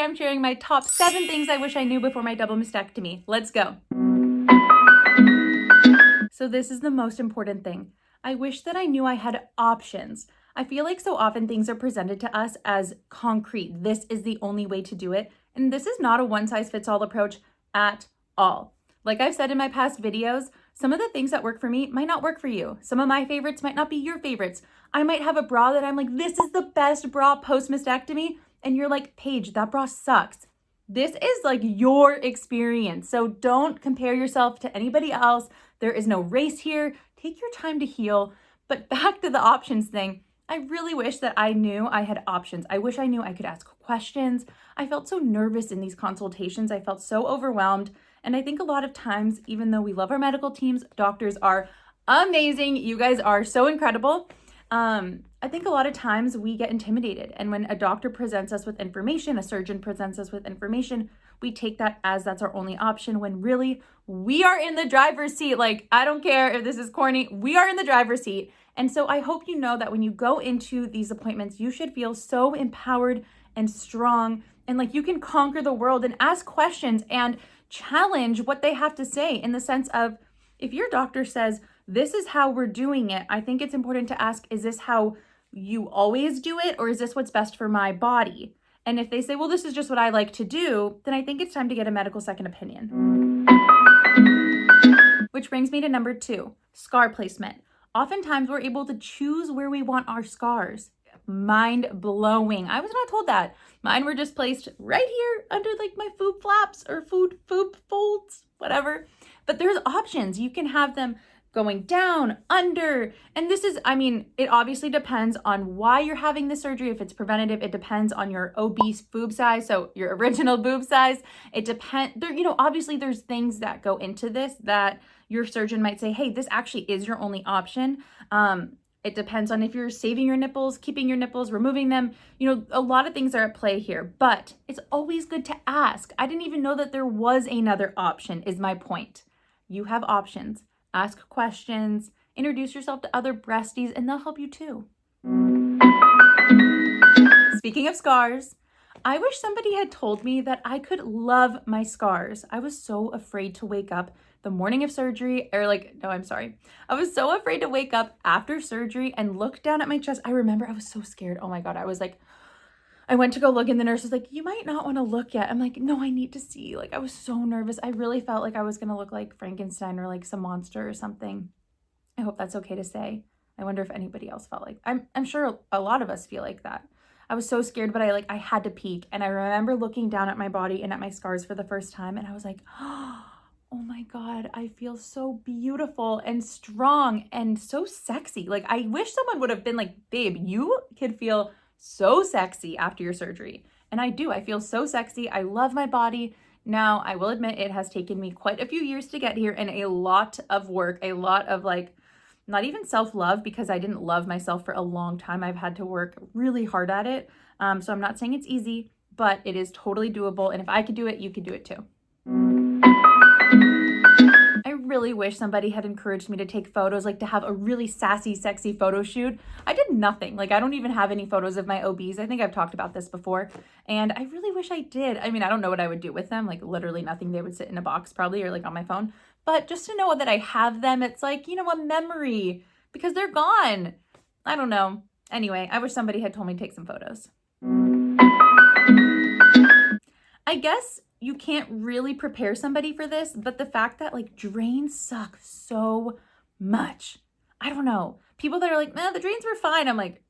I'm sharing my top 7 things I wish I knew before my double mastectomy. Let's go. So this is the most important thing. I wish that I knew I had options. I feel like so often things are presented to us as concrete. This is the only way to do it. And this is not a one-size-fits-all approach at all. Like I've said in my past videos, some of the things that work for me might not work for you. Some of my favorites might not be your favorites. I might have a bra that I'm like, this is the best bra post-mastectomy. And you're like, Paige, that bra sucks. This is like your experience. So don't compare yourself to anybody else. There is no race here. Take your time to heal. But back to the options thing, I really wish that I knew I had options. I wish I knew I could ask questions. I felt so nervous in these consultations. I felt so overwhelmed. And I think a lot of times, even though we love our medical teams, doctors are amazing. You guys are so incredible. I think a lot of times we get intimidated. And when a doctor presents us with information, a surgeon presents us with information, we take that as that's our only option when really we are in the driver's seat. Like, I don't care if this is corny, we are in the driver's seat. And so I hope you know that when you go into these appointments, you should feel so empowered and strong and like you can conquer the world and ask questions and challenge what they have to say in the sense of if your doctor says, this is how we're doing it, I think it's important to ask, is this how you always do it? Or is this what's best for my body? And if they say, well, this is just what I like to do, then I think it's time to get a medical second opinion. Which brings me to number 2, scar placement. Oftentimes we're able to choose where we want our scars. Mind blowing. I was not told that. Mine were just placed right here under like my foob flaps or foob folds, whatever. But there's options. You can have them going down, under, and this is, I mean, it obviously depends on why you're having the surgery. If it's preventative, it depends on your obese boob size, so your original boob size. It depends, there, you know, obviously there's things that go into this that your surgeon might say, hey, this actually is your only option. It depends on if you're saving your nipples, keeping your nipples, removing them. You know, a lot of things are at play here, but it's always good to ask. I didn't even know that there was another option, is my point. You have options. Ask questions, introduce yourself to other breasties, and they'll help you too. Speaking of scars, I wish somebody had told me that I could love my scars. I was so afraid to wake up the morning of surgery, or like, no, I'm sorry. I was so afraid to wake up after surgery and look down at my chest. I remember I was so scared. Oh my God, I was like, I went to go look and the nurse was like, you might not want to look yet. I'm like, no, I need to see. Like, I was so nervous. I really felt like I was going to look like Frankenstein or like some monster or something. I hope that's okay to say. I wonder if anybody else felt like, I'm sure a lot of us feel like that. I was so scared, but I had to peek. And I remember looking down at my body and at my scars for the first time. And I was like, oh my God, I feel so beautiful and strong and so sexy. Like, I wish someone would have been like, babe, you could feel so sexy after your surgery. And I do. I feel so sexy. I love my body. Now, I will admit it has taken me quite a few years to get here and a lot of work, a lot of like, not even self-love because I didn't love myself for a long time. I've had to work really hard at it. So I'm not saying it's easy, but it is totally doable. And if I could do it, you could do it too. I really wish somebody had encouraged me to take photos, like to have a really sassy, sexy photo shoot. I did nothing. Like, I don't even have any photos of my OBs. I think I've talked about this before. And I really wish I did. I mean, I don't know what I would do with them. Like, literally nothing. They would sit in a box probably or like on my phone. But just to know that I have them, it's like, you know, a memory because they're gone. I don't know. Anyway, I wish somebody had told me to take some photos. I guess you can't really prepare somebody for this, but the fact that like drains suck so much. I don't know. People that are like, the drains were fine. I'm like,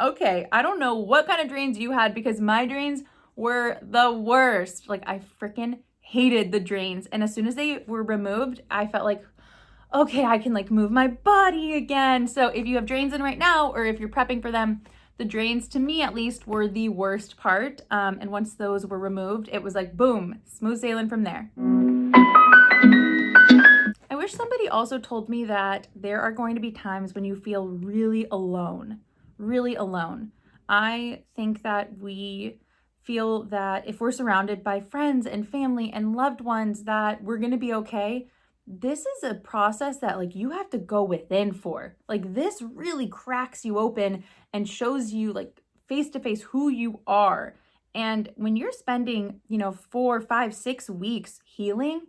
okay, I don't know what kind of drains you had because my drains were the worst. Like, I freaking hated the drains. And as soon as they were removed, I felt like, okay, I can like move my body again. So if you have drains in right now, or if you're prepping for them, the drains, to me at least, were the worst part. And once those were removed, it was like, boom, smooth sailing from there. I wish somebody also told me that there are going to be times when you feel really alone, really alone. I think that we feel that if we're surrounded by friends and family and loved ones, that we're going to be okay. This is a process that like you have to go within for. Like, this really cracks you open and shows you like face to face who you are. And when you're spending, 4, 5, 6 weeks healing,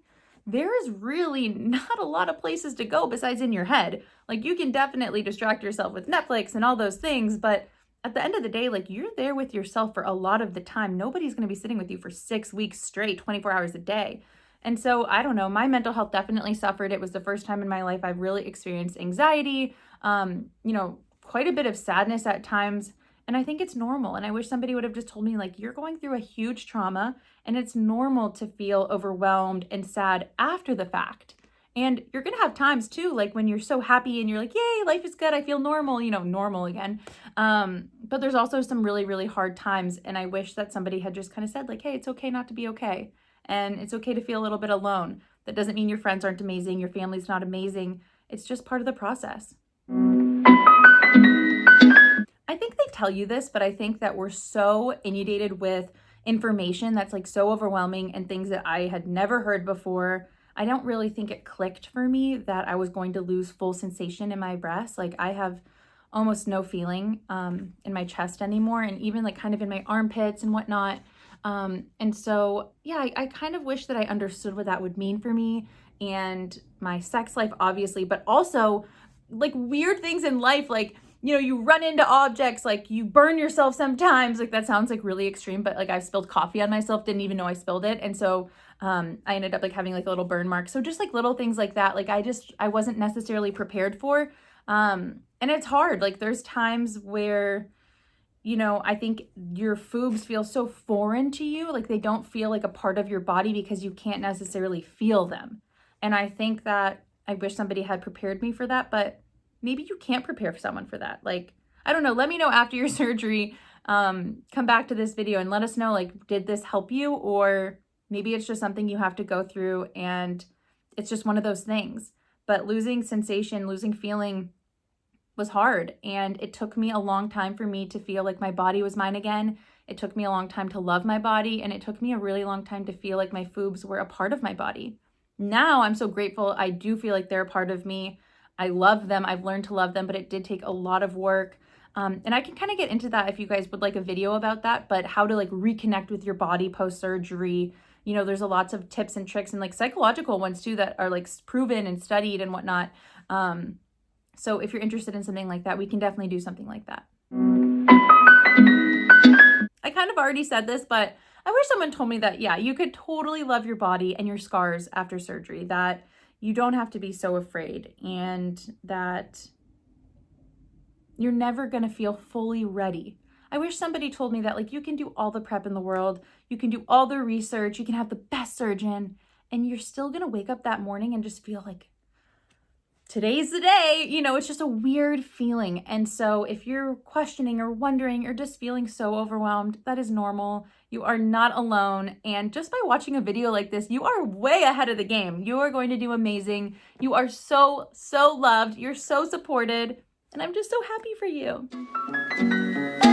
there is really not a lot of places to go besides in your head. Like, you can definitely distract yourself with Netflix and all those things, but at the end of the day, like, you're there with yourself for a lot of the time. Nobody's going to be sitting with you for 6 weeks straight, 24 hours a day. And so, I don't know, my mental health definitely suffered. It was the first time in my life I've really experienced anxiety, quite a bit of sadness at times. And I think it's normal. And I wish somebody would have just told me, like, you're going through a huge trauma and it's normal to feel overwhelmed and sad after the fact. And you're going to have times too, like when you're so happy and you're like, yay, life is good. I feel normal, normal again. But there's also some really, really hard times. And I wish that somebody had just kind of said, like, hey, it's okay not to be okay. And it's okay to feel a little bit alone. That doesn't mean your friends aren't amazing. Your family's not amazing. It's just part of the process. I think they tell you this, but I think that we're so inundated with information that's like so overwhelming and things that I had never heard before. I don't really think it clicked for me that I was going to lose full sensation in my breast. Like, I have almost no feeling in my chest anymore, and even like kind of in my armpits and whatnot. And so, yeah, I kind of wish that I understood what that would mean for me and my sex life, obviously, but also like weird things in life, like, you run into objects, like you burn yourself sometimes. Like, that sounds like really extreme, but like I've spilled coffee on myself, didn't even know I spilled it. And so I ended up like having like a little burn mark. So just like little things like that, like I wasn't necessarily prepared for. And it's hard. Like, there's times where, I think your foobs feel so foreign to you. Like, they don't feel like a part of your body because you can't necessarily feel them. And I think that I wish somebody had prepared me for that, but maybe you can't prepare someone for that. Like, I don't know. Let me know after your surgery. Come back to this video and let us know, like, did this help you? Or maybe it's just something you have to go through and it's just one of those things. But losing sensation, losing feeling was hard. And it took me a long time for me to feel like my body was mine again. It took me a long time to love my body. And it took me a really long time to feel like my foobs were a part of my body. Now I'm so grateful. I do feel like they're a part of me. I love them. I've learned to love them, but it did take a lot of work. And I can kind of get into that if you guys would like a video about that, but how to like reconnect with your body post-surgery. There's a lots of tips and tricks and like psychological ones too that are like proven and studied and whatnot. So if you're interested in something like that, we can definitely do something like that. I kind of already said this, but I wish someone told me that, yeah, you could totally love your body and your scars after surgery, that you don't have to be so afraid, and that you're never going to feel fully ready. I wish somebody told me that, like, you can do all the prep in the world, you can do all the research, you can have the best surgeon, and you're still going to wake up that morning and just feel like, today's the day. It's just a weird feeling. And so if you're questioning or wondering or just feeling so overwhelmed, that is normal. You are not alone. And just by watching a video like this, you are way ahead of the game. You are going to do amazing. You are so, so loved. You're so supported. And I'm just so happy for you.